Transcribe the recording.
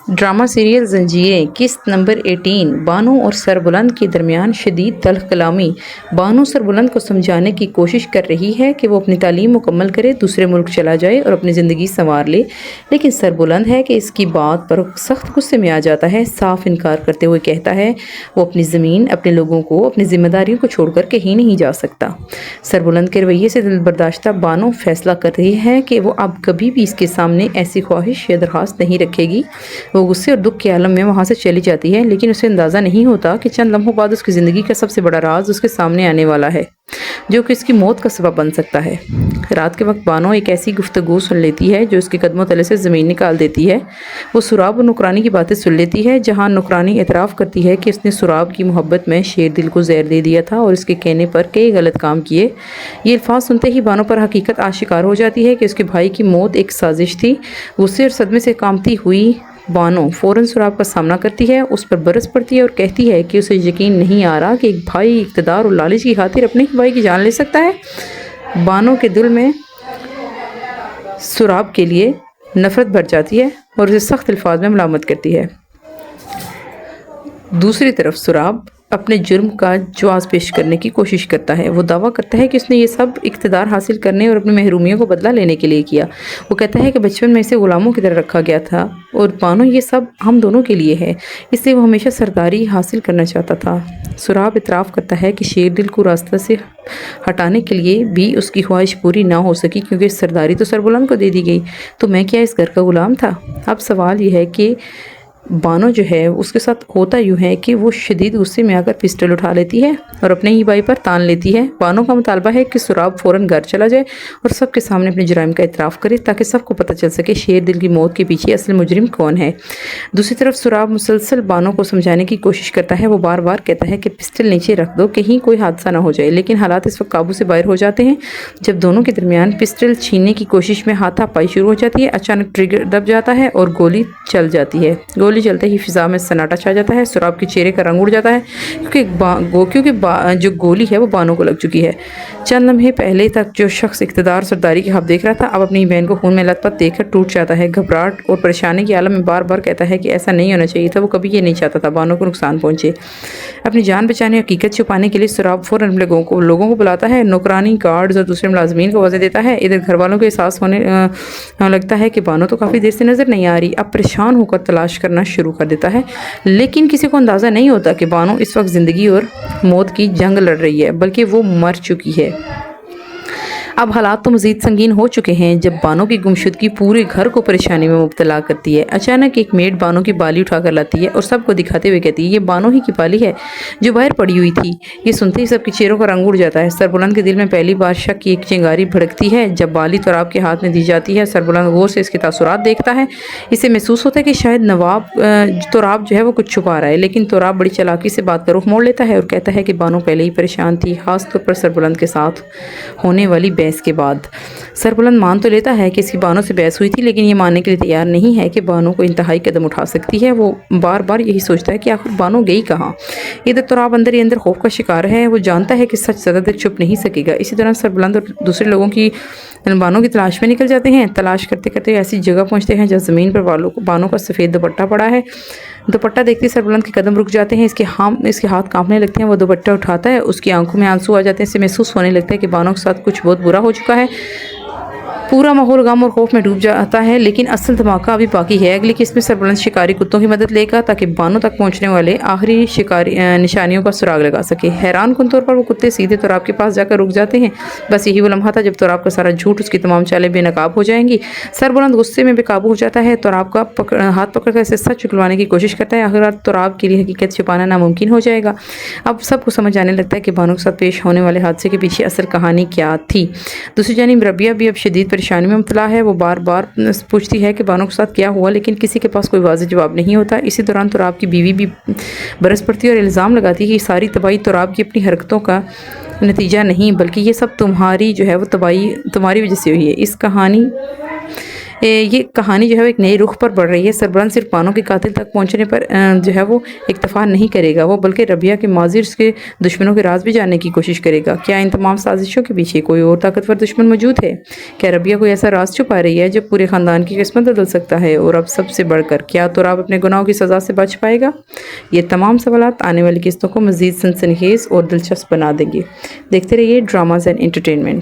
Drama serial ज़ंजीरें किस्त number 18। Bano और सरबुलंद के दरमियान शदीद तल्ख़ कलामी। बानो सरबुलंद को समझाने की कोशिश कर रही है कि वो अपनी तालीम मुकम्मल करे, दूसरे मुल्क चला जाए और अपनी ज़िंदगी संवार ले, लेकिन सरबुलंद है कि इसकी बात पर सख्त गुस्से में आ जाता है। साफ इनकार करते हुए कहता है वो अपनी ज़मीन, अपने लोगों को, अपनी ज़िम्मेदारियों को छोड़कर कहीं नहीं जा सकता। सरबुलंद के रवैये से दिलबर्दाश्ता बानो फैसला कर रही है कि वो अब कभी भी इसके सामने ऐसी ख्वाहिश या दरख्वास्त नहीं रखेगी। वो गुस्से और दुख के आलम में वहाँ से चली जाती है, लेकिन उसे अंदाज़ा नहीं होता कि चंद लम्हों बाद उसकी ज़िंदगी का सबसे बड़ा राज उसके सामने आने वाला है, जो कि इसकी मौत का सबब बन सकता है। रात के वक्त बानो एक ऐसी गुफ्तगू सुन लेती है जो उसके कदमों तले से ज़मीन निकाल देती है। वो सुराब और नुकरानी की बातें सुन लेती है, जहाँ नुकरानी एतराफ़ करती है कि उसने सुराब की मोहब्बत में शेर दिल को जहर दे दिया था और उसके कहने पर कई गलत काम किए। ये अल्फाज सुनते ही बानो पर हकीकत आशिकार हो जाती है कि उसके भाई की मौत एक साजिश थी। गुस्से और सदमे से कांपती हुई बानो फ़ौरन सुराब का सामना करती है, उस पर बरस पड़ती है और कहती है कि उसे यकीन नहीं आ रहा कि एक भाई इक़्तिदार और लालच की खातिर अपने ही भाई की जान ले सकता है। बानो के दिल में सुराब के लिए नफ़रत भर जाती है और उसे सख्त अल्फाज में मलामत करती है। दूसरी तरफ सुराब अपने जुर्म का जवाब पेश करने की कोशिश करता है। वो दावा करता है कि उसने ये सब इक़्तिदार हासिल करने और अपनी महरूमियों को बदला लेने के लिए किया। वो कहता है कि बचपन में इसे ग़ुलामों की तरह रखा गया था और बानो ये सब हम दोनों के लिए है, इसलिए वो हमेशा सरदारी हासिल करना चाहता था। सुराब इतराफ़ करता है कि शेर दिल को रास्ते से हटाने के लिए भी उसकी ख्वाहिश पूरी ना हो सकी, क्योंकि सरदारी तो सरबुलंद को दे दी गई, तो मैं क्या इस घर का ग़ुलाम था। अब सवाल ये है कि बानो जो है उसके साथ होता यूँ है कि वो शदीद गुस्से में आकर पिस्टल उठा लेती है और अपने ही भाई पर तान लेती है। बानो का मुतालबा है कि सुराब फ़ौरन घर चला जाए और सबके सामने अपने जुराइम का इतराफ़ करे, ताकि सबको पता चल सके शेर दिल की मौत के पीछे असल मुजरिम कौन है। दूसरी तरफ सुराब मुसलसल बानो को समझाने की कोशिश करता है। वो बार बार कहता है कि पिस्टल नीचे रख दो, कहीं कोई हादसा ना हो जाए, लेकिन हालात इस वक्त काबू से बाहर हो जाते हैं। जब दोनों के दरमियान पिस्टल छीनने की कोशिश में हाथापाई शुरू हो जाती है, अचानक ट्रिगर दब जाता है और गोली चल जाती है। गोली चलते ही फिजा में सन्नाटा छा जाता है। सुराब के चेहरे का रंग उड़ जाता है, क्योंकि जो गोली है वो बानो को लग चुकी है। चंद लम्हे पहले तक जो शख्स इक़्तिदार सरदारी के ख्वाब देख रहा था, अब अपनी बहन को खून में लथपथ देखकर टूट जाता है। घबराहट और परेशानी के आलम में बार बार कहता है कि ऐसा नहीं होना चाहिए था। वो कभी ये नहीं चाहता था बानो को नुकसान पहुँचे। अपनी जान बचाने और हकीकत छुपाने के लिए सुराब फ़ौरन लोगों को बुलाता है, नौकरानी, गार्ड्स और दूसरे मुलाजमीन को वजह देता है। इधर घर वालों को एहसास होने लगता है कि बानो तो काफ़ी देर से नज़र नहीं आ रही। अब परेशान होकर तलाश करना शुरू कर देता है, लेकिन किसी को अंदाज़ा नहीं होता कि बानो इस वक्त ज़िंदगी और मौत की जंग लड़ रही है, बल्कि वो मर चुकी है। अब हालात तो मज़ीद संगीन हो चुके हैं जब बानो की गुमशुदगी पूरे घर को परेशानी में मुब्तला करती है। अचानक एक मेड बानो की बाली उठा कर लाती है और सबको दिखाते हुए कहती है ये बानो ही की बाली है जो बाहर पड़ी हुई थी। ये सुनते ही सबके चेहरों का रंग उड़ जाता है। सरबुलंद के दिल में पहली बार शक की एक चिंगारी भड़कती है जब बाली तुराब के हाथ में दी जाती है। सरबुलंद गौर से इसके तासुरात देखता है। इसे महसूस होता है कि शायद तुराब जो है वो कुछ छुपा रहा है, लेकिन तुराब बड़ी चालाकी से बात का रुख मोड़ लेता है और कहता है कि बानो पहले ही परेशान थी, खासतौर पर सरबुलंद के साथ होने वाली बहस के बाद। सरबुलंद मान तो लेता है कि इसकी बानो से बहस हुई थी, लेकिन ये मानने के लिए तैयार नहीं है कि बानो को इंतहाई कदम उठा सकती है। वो बार बार यही सोचता है कि आखिर बानो गई कहाँ। इधर तुराब अंदर ही अंदर खौफ का शिकार है। वो जानता है कि सच ज़्यादा देर छुप नहीं सकेगा। इसी दौरान सरबुलंद और दूसरे लोगों की बानो की तलाश में निकल जाते हैं। तलाश करते करते ऐसी जगह पहुँचते हैं जहाँ ज़मीन पर बानो का सफ़ेद दुपट्टा पड़ा है। दुपट्टा देखते सरबुलंद के कदम रुक जाते हैं। इसके हाथ कांपने लगते हैं। वो दुपट्टा उठाता है, उसकी आंखों में आंसू आ जाते हैं। इससे महसूस होने लगता है कि बानो के साथ कुछ बहुत बुरा हो चुका है। पूरा माहौल गम और खौफ में डूब जाता है, लेकिन असल धमाका अभी बाकी है। अगली किस्त में सरबुलंद शिकारी कुत्तों की मदद लेगा ताकि बानो तक पहुंचने वाले आखिरी शिकारी निशानियों का सुराग लगा सके। हैरान कुन तौर पर वो कुत्ते सीधे तुराब के पास जाकर रुक जाते हैं। बस यही वो लम्हा था जब तुराब का सारा झूठ, उसकी तमाम चालें बेनकाब हो जाएंगी। सरबुलंद गुस्से में बेकाबू हो जाता है। तुराब का हाथ पकड़कर इसे सच चुकलवाने की कोशिश करता है। आखिरकार तुराब के लिए हकीकत छुपाना नामुमकिन हो जाएगा। अब सबको समझ आने लगता है कि बानो के साथ पेश होने वाले हादसे के पीछे असल कहानी क्या थी। दूसरी जानिब रबिया भी अब शदीद परेशानी में मुब्तला है। वो बार बार पूछती है कि बानो के साथ क्या हुआ, लेकिन किसी के पास कोई वाज़ेह जवाब नहीं होता। इसी दौरान तुराब की बीवी भी बरस पड़ती है और इल्ज़ाम लगाती है कि सारी तबाही तुराब की अपनी हरकतों का नतीजा नहीं, बल्कि ये सब तुम्हारी जो है वो तबाही तुम्हारी वजह से हुई है। یہ کہانی جو ہے وہ ایک نئی رخ پر بڑھ رہی ہے۔ سربران صرف بانو کے قاتل تک پہنچنے پر جو ہے وہ اکتفا نہیں کرے گا، وہ بلکہ ربیہ کے ماضی اور اس کے دشمنوں کے راز بھی جاننے کی کوشش کرے گا۔ کیا ان تمام سازشوں کے پیچھے کوئی اور طاقتور دشمن موجود ہے؟ کیا ربیہ کوئی ایسا راز چھپا رہی ہے جو پورے خاندان کی قسمت بدل سکتا ہے؟ اور اب سب سے بڑھ کر کیا تراب اپنے گناہوں کی سزا سے بچ پائے گا؟ یہ تمام سوالات آنے والی قسطوں کو مزید سنسنی خیز اور دلچسپ بنا دیں گے۔ دیکھتے رہیے ڈراماز اینڈ انٹرٹینمنٹ۔